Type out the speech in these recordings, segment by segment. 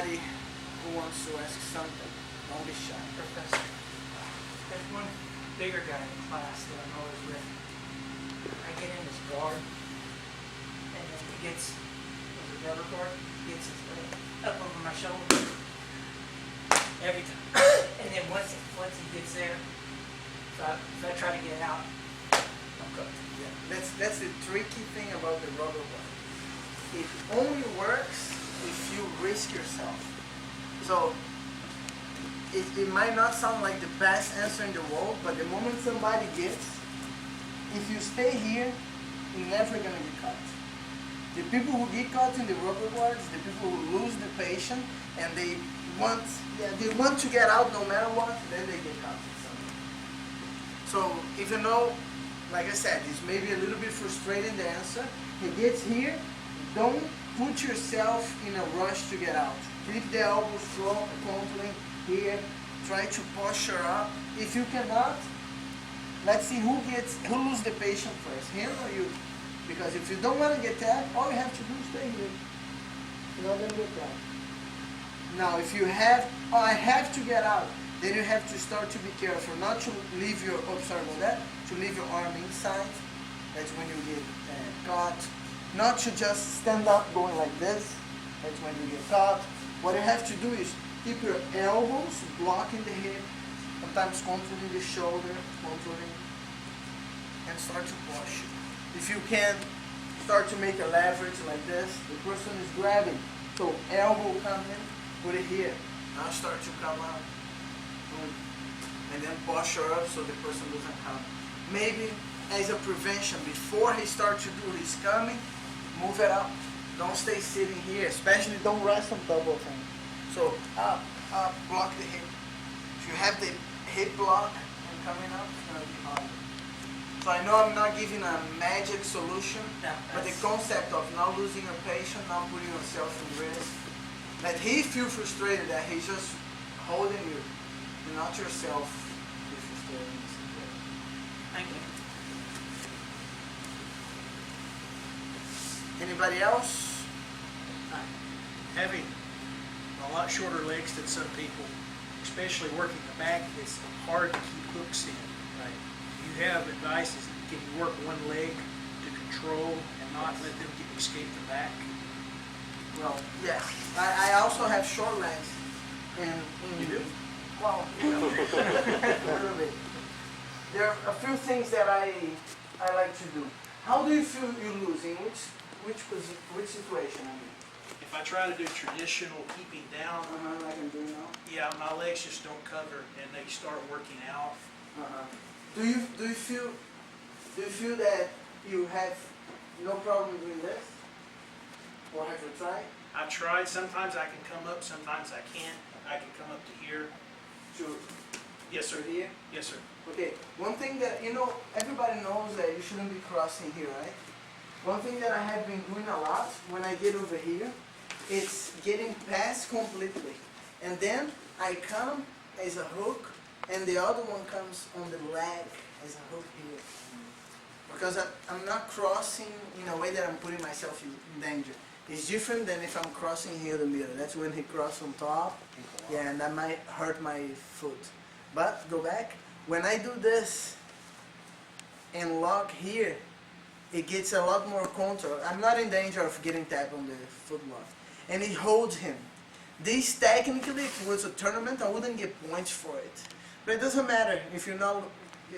anybody who wants to ask something, don't be shy. Professor, there's one bigger guy in class that I'm always with. I get in his guard, and then he gets, with the rubber guard, he gets his leg up over my shoulder. Every time. And then once he gets there, if I try to get out, I'm cooked. Yeah, that's the tricky thing about the rubber guard. It only works if you risk yourself. So it might not sound like the best answer in the world, but the moment somebody gets, if you stay here, you're never gonna get caught. The people who get caught in the rubber guards, the people who lose the patient, and they want to get out no matter what, then they get caught. So even though, like I said, it's maybe a little bit frustrating the answer, he gets here, don't put yourself in a rush to get out. Keep the elbows strong, controlling here, try to posture up. If you cannot, let's see who loses the patient first, him or you. Because if you don't want to get tapped, all you have to do is stay here. You're not going to get tapped. Now if you have, I have to get out, then you have to start to be careful, not to leave your, sorry about that, to leave your arm inside. That's when you get caught. Not to just stand up going like this. That's when you get caught. What you have to do is keep your elbows blocking the hip, sometimes controlling the shoulder, controlling, and start to push. If you can start to make a leverage like this, the person is grabbing. So elbow come in, put it here. Now start to come out. And then posture up so the person doesn't come. Maybe as a prevention, before he starts to do his coming, move it up. Don't stay sitting here, especially don't rest on double thing. So up, block the hip. If you have the hip block and coming up, it's going to be harder. So I know I'm not giving a magic solution, but the concept of not losing a patient, not putting yourself in risk, that he feel frustrated, that he's just holding you, and not yourself be frustrated. Thank you. Anybody else? Having a lot shorter legs than some people, especially working the back, it's hard to keep hooks in. Right? You have advice, can you work one leg to control and not let them escape the back? Well, yes. I also have short legs. You do? Well, a little bit. There are a few things that I like to do. How do you feel you losing? Which situation? I mean? If I try to do traditional keeping down, Like I'm doing now. yeah, my legs just don't cover and they start working out. Do you feel that you have no problem doing this? Or have you tried? I've tried. Sometimes I can come up, sometimes I can't. I can come up to here. Yes, sir. Here? Yes, sir. Okay. One thing that everybody knows that you shouldn't be crossing here, right? One thing that I have been doing a lot when I get over here, it's getting past completely. And then I come as a hook, and the other one comes on the leg as a hook here. Because I'm not crossing in a way that I'm putting myself in danger. It's different than if I'm crossing here the middle. That's when he crosses on top. Yeah, and that might hurt my foot. But go back. When I do this and lock here, it gets a lot more control. I'm not in danger of getting tapped on the foot lock. And it holds him. This technically, if it was a tournament, I wouldn't get points for it. But it doesn't matter if you're not,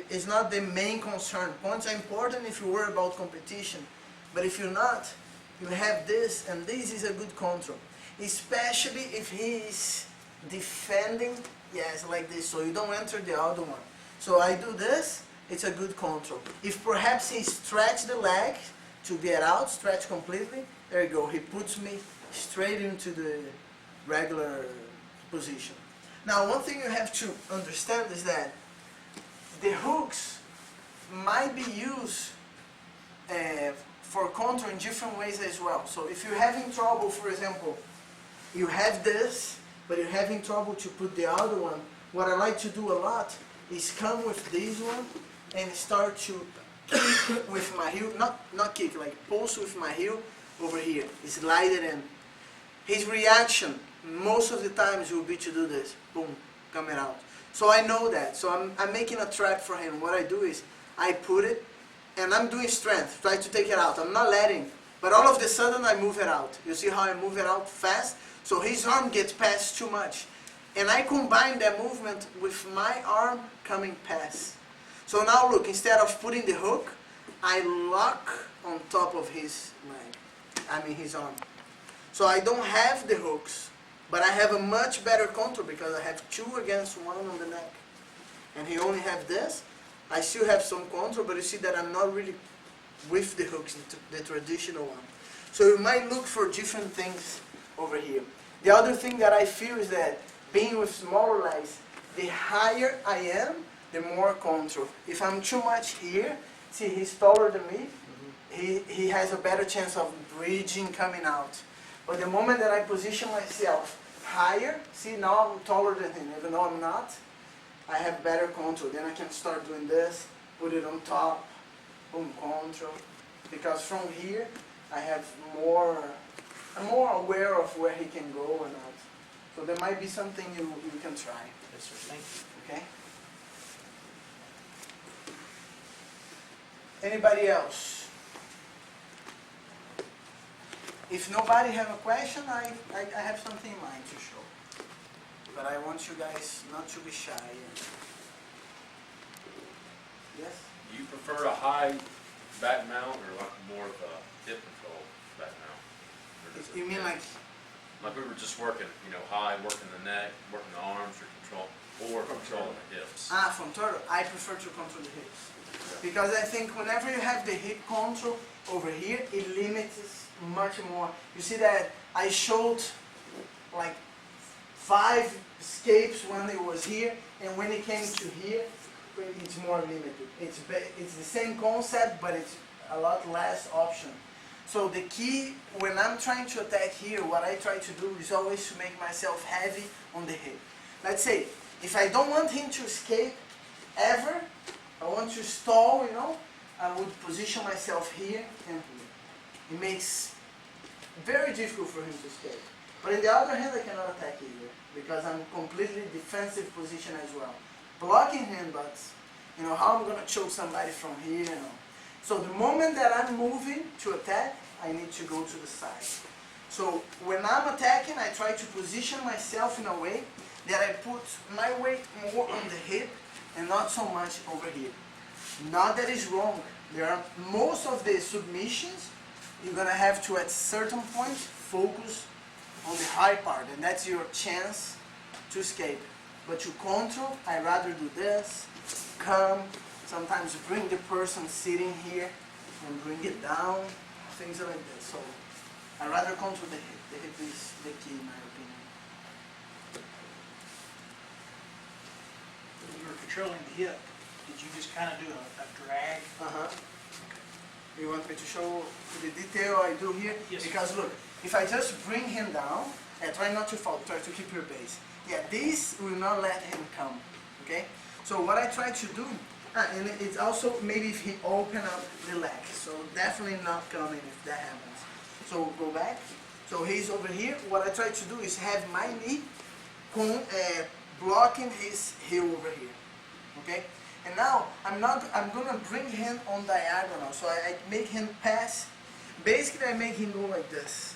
it's not the main concern. Points are important if you worry about competition. But if you're not, you have this, and this is a good control. Especially if he's defending, yes, like this, so you don't enter the other one. So I do this, it's a good control. If perhaps he stretch the leg to get out, stretch completely, there you go. He puts me straight into the regular position. Now, one thing you have to understand is that the hooks might be used for counter in different ways as well. So if you're having trouble, for example, you have this, but you're having trouble to put the other one, what I like to do a lot is come with this one and start to kick with my heel, not kick, like pulse with my heel over here. Slide it in. His reaction most of the times will be to do this, boom, coming out. So I know that. So I'm making a trap for him. What I do is I put it, and I'm doing strength, try to take it out. I'm not letting, but all of a sudden I move it out. You see how I move it out fast? So his arm gets past too much. And I combine that movement with my arm coming past. So now look, instead of putting the hook, I lock on top of his leg, his arm. So I don't have the hooks, but I have a much better control because I have 2 against 1 on the neck. And he only have this. I still have some control, but you see that I'm not really with the hooks, the traditional one. So you might look for different things over here. The other thing that I feel is that being with smaller legs, the higher I am, the more control. If I'm too much here, see he's taller than me, he has a better chance of bridging coming out. But the moment that I position myself higher, see now I'm taller than him, even though I'm not, I have better control. Then I can start doing this, put it on top, boom, control. Because from here, I'm more aware of where he can go or not. So there might be something you can try. Yes, sir. Thank you. Okay? Anybody else? If nobody have a question, I have something in mind to show. But I want you guys not to be shy. Yes? Do you prefer a high back mount or like more of a hip control back mount? Or does You it mean depend? like we were just working, high, working the neck, working the arms or controlling the hips? from turtle? I prefer to control the hips. Because I think whenever you have the hip control over here, it limits much more. You see that I showed like 5 escapes when it was here, and when it came to here, it's more limited. It's the same concept, but it's a lot less option. So the key, when I'm trying to attack here, what I try to do is always to make myself heavy on the hip. Let's say, if I don't want him to escape ever, I want to stall, I would position myself here and here. It makes very difficult for him to escape. But on the other hand, I cannot attack either, because I'm completely defensive position as well. Blocking him, but how I'm gonna choke somebody from here, So the moment that I'm moving to attack, I need to go to the side. So when I'm attacking, I try to position myself in a way that I put my weight more on the hip and not so much over here. Not that it's wrong. There are most of the submissions, you're gonna have to at certain points focus on the high part, and that's your chance to escape. But to control, I rather do this, come, sometimes bring the person sitting here and bring it down, things like this. So I rather control the hip. The hip is the key in my opinion. When you were controlling the hip, did you just kind of do a drag? You want me to show the detail I do here? Yes. Because look, if I just bring him down, and try not to fall, try to keep your base. Yeah, this will not let him come, okay? So what I try to do, and it's also maybe if he open up the leg, so definitely not coming if that happens. So go back, so he's over here. What I try to do is have my knee blocking his heel over here, okay? And now I'm gonna bring him on diagonal, so I make him pass. Basically, I make him go like this.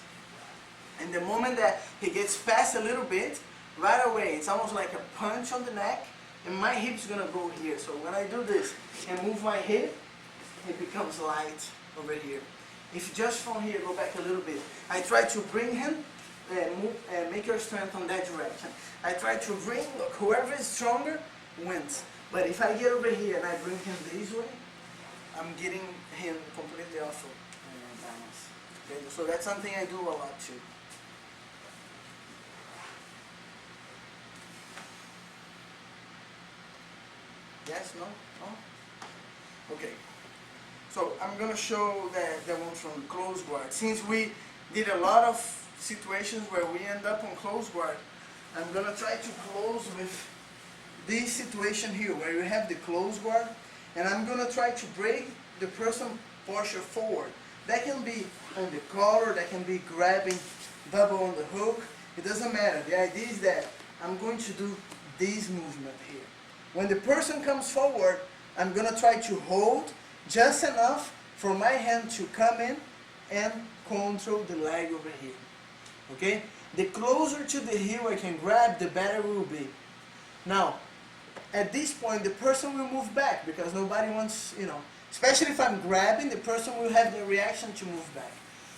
And the moment that he gets past a little bit, right away, it's almost like a punch on the neck, and my hip's gonna go here. So when I do this and move my hip, it becomes light over here. If just from here, go back a little bit. I try to bring him, make your strength on that direction. I try to bring, look, whoever is stronger wins. But if I get over here and I bring him this way, I'm getting him completely off of balance. Okay? So that's something I do a lot too. Yes? No? No? Okay. So I'm going to show the one from close guard. Since we did a lot of situations where we end up on close guard, I'm going to try to close with this situation here where you have the close guard, and I'm going to try to break the person posture forward. That can be on the collar, that can be grabbing double on the hook, It doesn't matter. The idea is that I'm going to do this movement here. When the person comes forward, I'm going to try to hold just enough for my hand to come in and control the leg over here. Okay? The closer to the heel I can grab, the better it will be. Now, at this point, the person will move back because nobody wants, especially if I'm grabbing, the person will have the reaction to move back.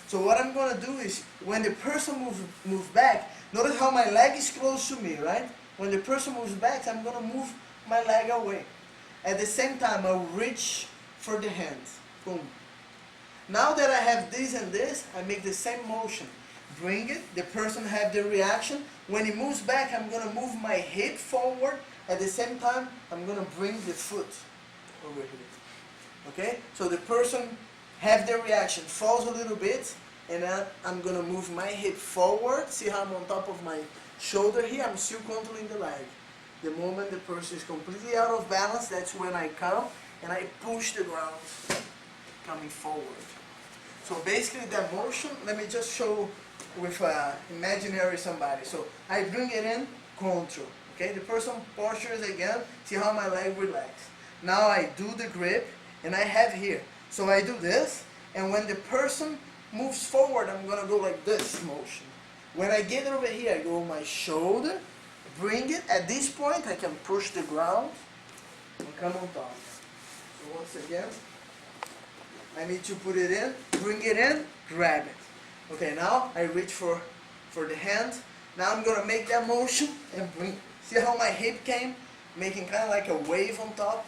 So what I'm going to do is, when the person moves back, notice how my leg is close to me, right? When the person moves back, I'm going to move my leg away. At the same time, I'll reach for the hands. Boom. Now that I have this and this, I make the same motion. Bring it, the person have the reaction. When he moves back, I'm going to move my hip forward. At the same time, I'm going to bring the foot over here. Okay? So the person have the reaction, falls a little bit, and then I'm going to move my hip forward. See how I'm on top of my shoulder here? I'm still controlling the leg. The moment the person is completely out of balance, that's when I come and I push the ground coming forward. So basically that motion, let me just show with imaginary somebody. So I bring it in, control. Okay, the person postures again, see how my leg relaxes. Now I do the grip and I have here. So I do this, and when the person moves forward, I'm going to go like this motion. When I get over here, I go on my shoulder, bring it. At this point, I can push the ground and come on top. So once again, I need to put it in, bring it in, grab it. Okay, now I reach for the hand. Now I'm going to make that motion and bring it. See how my hip came, making kind of like a wave on top?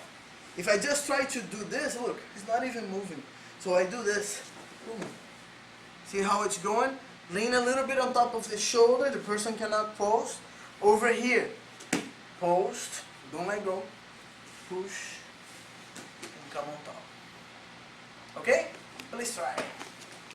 If I just try to do this, look, it's not even moving. So I do this. Boom. See how it's going? Lean a little bit on top of the shoulder. The person cannot post. Over here, post. Don't let go. Push. And come on top. Okay? Let's try it.